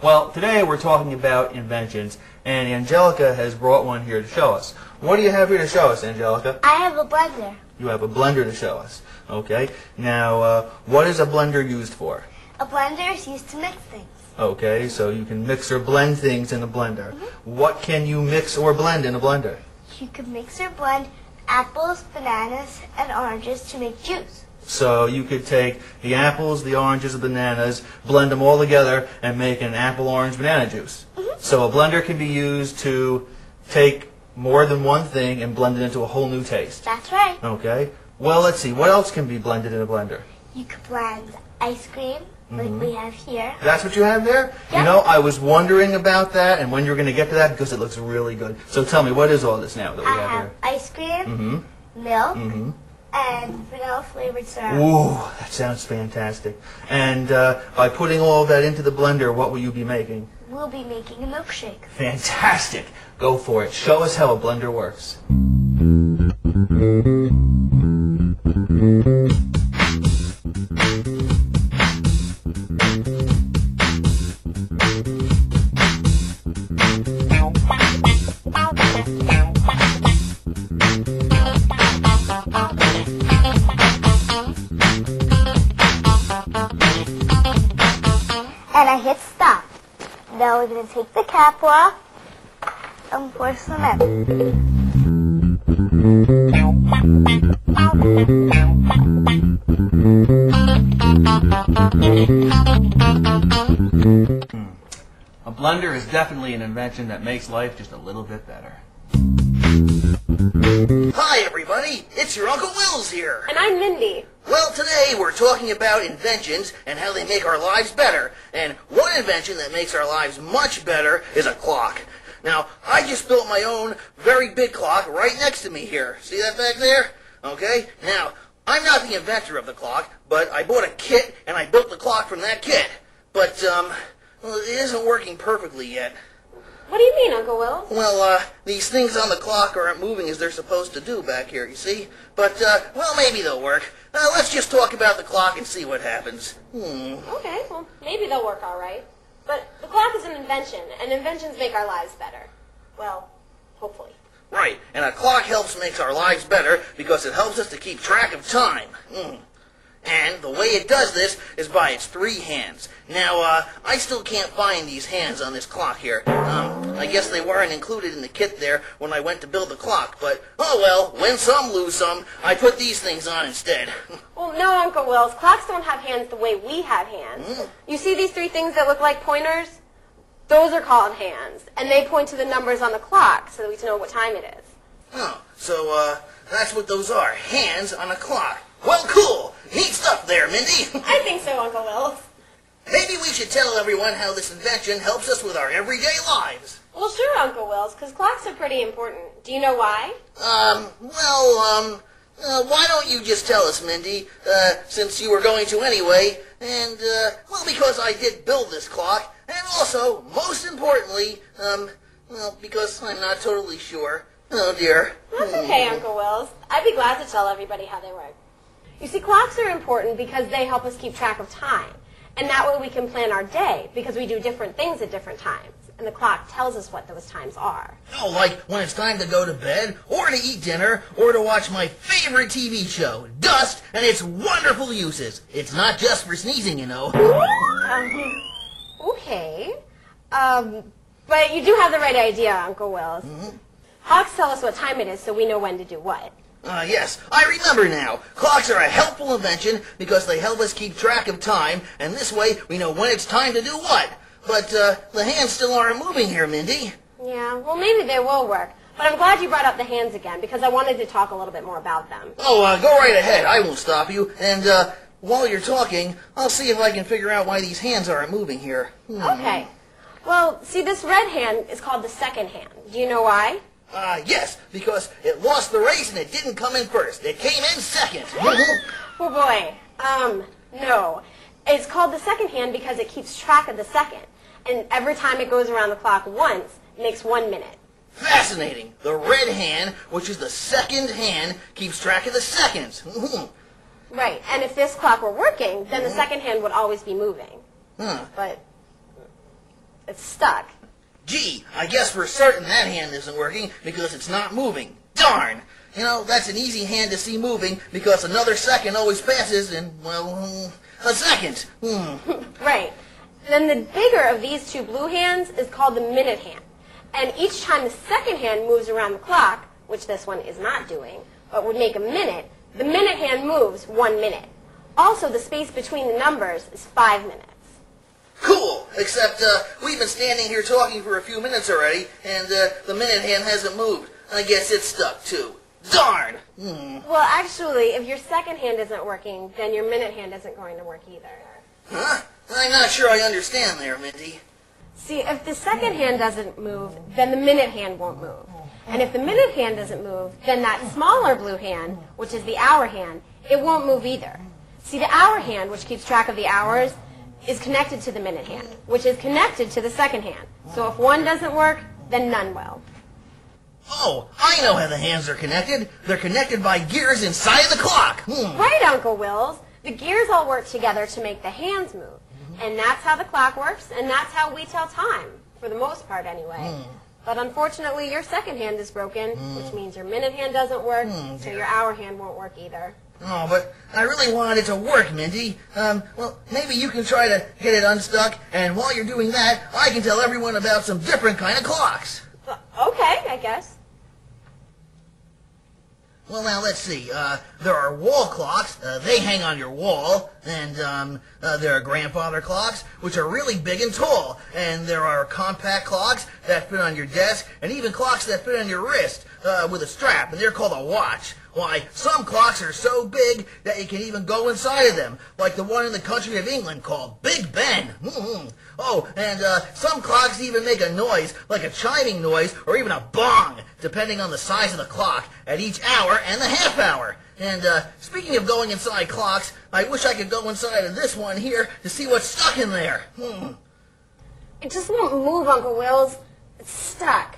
Well, today we're talking about inventions, and Angelica has brought one here to show us. What do you have here to show us, Angelica? I have a blender. You have a blender to show us. Okay. Now, what is a blender used for? A blender is used to mix things. Okay, so you can mix or blend things in a blender. What can you mix or blend in a blender? You can mix or blend apples, bananas, and oranges to make juice. So you could take the apples, the oranges, the bananas, blend them all together, and make an apple-orange-banana juice. So a blender can be used to take more than one thing and blend it into a whole new taste. That's right. Okay. Well, let's see. What else can be blended in a blender? You could blend ice cream, like we have here. That's what you have there? Yeah. You know, I was wondering about that and when you're going to get to that because it looks really good. So tell me, what is all this now that we I have have here? ice cream, milk, and vanilla-flavored syrup. Ooh, that sounds fantastic. And by putting all of that into the blender, what will you be making? We'll be making a milkshake. Fantastic. Go for it. Show us how a blender works. And I hit stop. Now we're going to take the cap off and pour some in. A blender is definitely an invention that makes life just a little bit better. Hi everybody, it's your Uncle Will's here. And I'm Mindy. Well, today we're talking about inventions and how they make our lives better. And one invention that makes our lives much better is a clock. Now, I just built my own very big clock right next to me here. See that back there? Okay, now, I'm not the inventor of the clock, but I bought a kit and I built the clock from that kit. But, well, it isn't working perfectly yet. What do you mean, Uncle Will? Well, these things on the clock aren't moving as they're supposed to do back here, you see? But, well, maybe they'll work. Let's just talk about the clock and see what happens. Okay, well, maybe they'll work all right. But the clock is an invention, and inventions make our lives better. Well, hopefully. Right, and a clock helps make our lives better because it helps us to keep track of time. And the way it does this is by its 3 hands. Now, I still can't find these hands on this clock here. I guess they weren't included in the kit there when I went to build the clock, but, oh well, win some, lose some. I put these things on instead. Well, no, Uncle Wills. Clocks don't have hands the way we have hands. You see these 3 things that look like pointers? Those are called hands, and they point to the numbers on the clock so that we can know what time it is. Oh, so, that's what those are, hands on a clock. Well, cool! Neat stuff there, Mindy. I think so, Uncle Wills. Maybe we should tell everyone how this invention helps us with our everyday lives. Well, sure, Uncle Wills, because clocks are pretty important. Do you know why? Why don't you just tell us, Mindy, since you were going to anyway, and, well, because I did build this clock, and also, most importantly, well, because I'm not totally sure. Oh, dear. That's okay, Uncle Wills. I'd be glad to tell everybody how they work. You see, clocks are important because they help us keep track of time. And that way we can plan our day because we do different things at different times. And the clock tells us what those times are. Oh, like when it's time to go to bed, or to eat dinner, or to watch my favorite TV show, Dust, and its wonderful uses. It's not just for sneezing, you know. Okay. But you do have the right idea, Uncle Wills. Clocks tell us what time it is so we know when to do what. Yes, I remember now. Clocks are a helpful invention because they help us keep track of time, and this way we know when it's time to do what. But, the hands still aren't moving here, Mindy. Yeah, well, maybe they will work. But I'm glad you brought up the hands again because I wanted to talk a little bit more about them. Oh, go right ahead. I won't stop you. And, while you're talking, I'll see if I can figure out why these hands aren't moving here. Okay. Well, see, this red hand is called the second hand. Do you know why? Yes, because it lost the race and it didn't come in first. It came in second. Oh, boy. No. It's called the second hand because it keeps track of the second. And every time it goes around the clock once, it makes 1 minute. Fascinating. The red hand, which is the second hand, keeps track of the seconds. Right. And if this clock were working, then the second hand would always be moving. But It's stuck. Gee, I guess for certain that hand isn't working because it's not moving. Darn! You know, that's an easy hand to see moving because another second always passes in, well, a second. Right. Then the bigger of these two blue hands is called the minute hand. And each time the second hand moves around the clock, which this one is not doing, but would make a minute, the minute hand moves 1 minute. Also, the space between the numbers is 5 minutes. Cool, except we've been standing here talking for a few minutes already, and the minute hand hasn't moved. I guess it's stuck too. Darn! Well, actually, if your second hand isn't working, then your minute hand isn't going to work either. Huh? I'm not sure I understand there, Mindy. See, if the second hand doesn't move, then the minute hand won't move. And if the minute hand doesn't move, then that smaller blue hand, which is the hour hand, it won't move either. See, the hour hand, which keeps track of the hours, is connected to the minute hand, which is connected to the second hand. So if one doesn't work, then none will. Oh, I know how the hands are connected. They're connected by gears inside of the clock. Right, Uncle Wills. The gears all work together to make the hands move. And that's how the clock works, and that's how we tell time, for the most part anyway. But unfortunately, your second hand is broken, which means your minute hand doesn't work, so your hour hand won't work either. Oh, but I really wanted it to work, Mindy. Well, maybe you can try to get it unstuck, and while you're doing that, I can tell everyone about some different kind of clocks. Okay, I guess. Well, now, let's see. There are wall clocks. They hang on your wall. And there are grandfather clocks, which are really big and tall. And there are compact clocks that fit on your desk, and even clocks that fit on your wrist with a strap, and they're called a watch. Why, some clocks are so big that you can even go inside of them, like the one in the country of England called Big Ben. Oh, and some clocks even make a noise, like a chiming noise, or even a bong, depending on the size of the clock, at each hour and the half hour. And speaking of going inside clocks, I wish I could go inside of this one here to see what's stuck in there. It just won't move, Uncle Wills. It's stuck.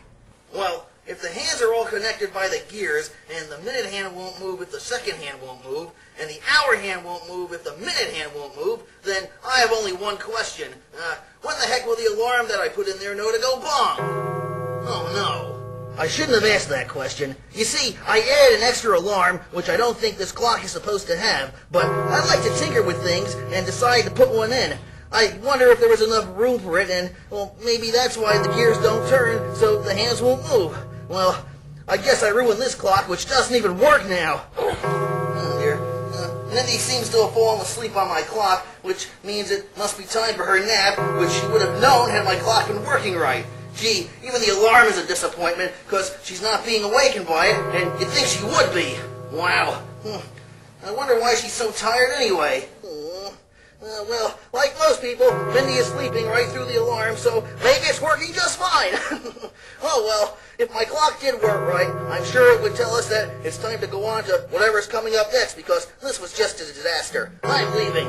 Well, if the hands are all connected by the gears, and the minute hand won't move if the second hand won't move, and the hour hand won't move if the minute hand won't move, then I have only one question. When the heck will the alarm that I put in there know to go bong? Oh no. I shouldn't have asked that question. You see, I added an extra alarm, which I don't think this clock is supposed to have, but I like to tinker with things and decided to put one in. I wonder if there was enough room for it, and, well, maybe that's why the gears don't turn, so the hands won't move. Well, I guess I ruined this clock, which doesn't even work now. Oh, dear. Mindy seems to have fallen asleep on my clock, which means it must be time for her nap, which she would have known had my clock been working right. Gee, even the alarm is a disappointment, because she's not being awakened by it, and you'd think she would be. Wow. I wonder why she's so tired anyway. Well, like most people, Mindy is sleeping right through the alarm, so maybe it's working just fine. Oh, well, if my clock did work right, I'm sure it would tell us that it's time to go on to whatever's coming up next, because this was just a disaster. I'm leaving.